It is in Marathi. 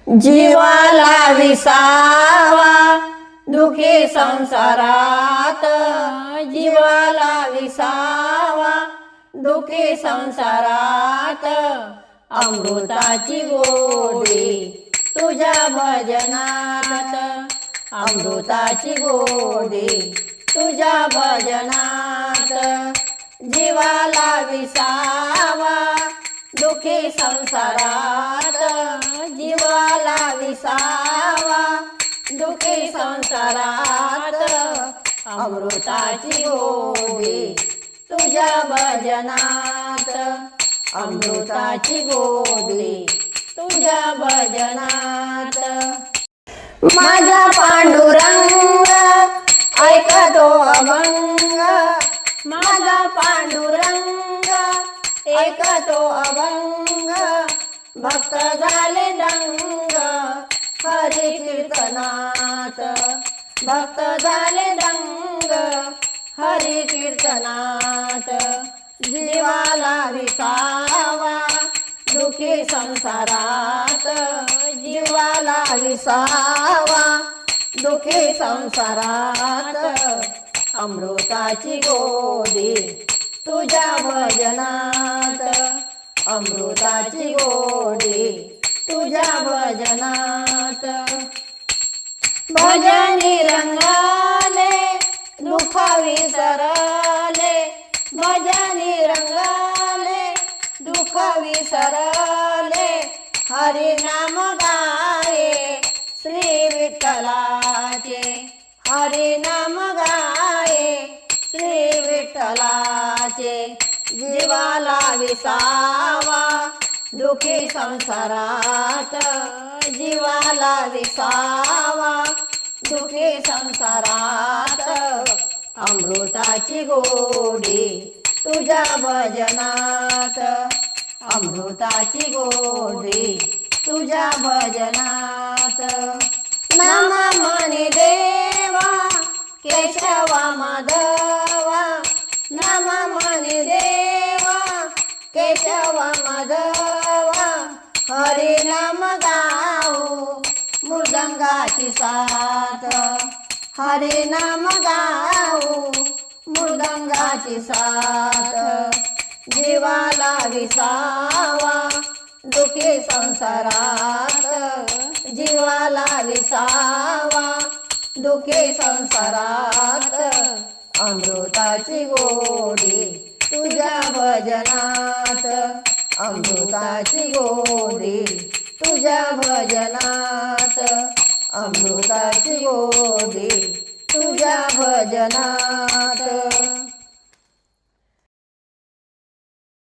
जीवाला विसावा दुखी संसारात, जीवाला विसावा दुखी संसारात, अमृताची गोडी तुझ्या भजनात, अमृताची गोडी तुझ्या भजनात, जीवाला विसावा दुखी संसारात, जीवाला विसावा दुखी संसारात, अमृताची गोडी तुझ्या भजनात, अमृताची गोडी तुझ्या भजनात. माझा पांडुरंग ऐकतो अभंग, माझा पांडुरंग ऐकतो अभंग, भक्त झाले दंग हरी कीर्तनात, भक्त झाले दंग हरी कीर्तनात, जीवाला विसावा दुखी संसारात, जीवाला विसावा दुखी संसारात, अमृताची गोडी तुझ्या भजनात, अमृताची गोडी तुझ्या भजनात. भजनी रंगाले दुःख विसरले, भजनी रंगाले दुःख विसरले, हरी नाम गाये श्री विठ्ठलाचे, हरी नाम गाये श्री विठ्ठलाचे, जीवाला विसावा दुखी संसारात, जीवाला विसावा दुखी संसारात, अमृताची गोडी तुझ्या भजनात, अमृताची गोडी तुझ्या भजनात. नाम म्हणे देवा केशवा माधवा, नाम म्हणे देवा केशवा माधवा, हरी नाम गाऊ मृदंगाची साथ, हरी नाम गाऊ मृदंगाची साथ, जीवाला विसावा दुखी संसारात, जीवाला विसावा दुखी संसारात, अमृताची गोडी तुझ्या भजनात, अमृताची गोडी तुझ्या भजनात, अमृताची गोडी तुझ्या भजनात.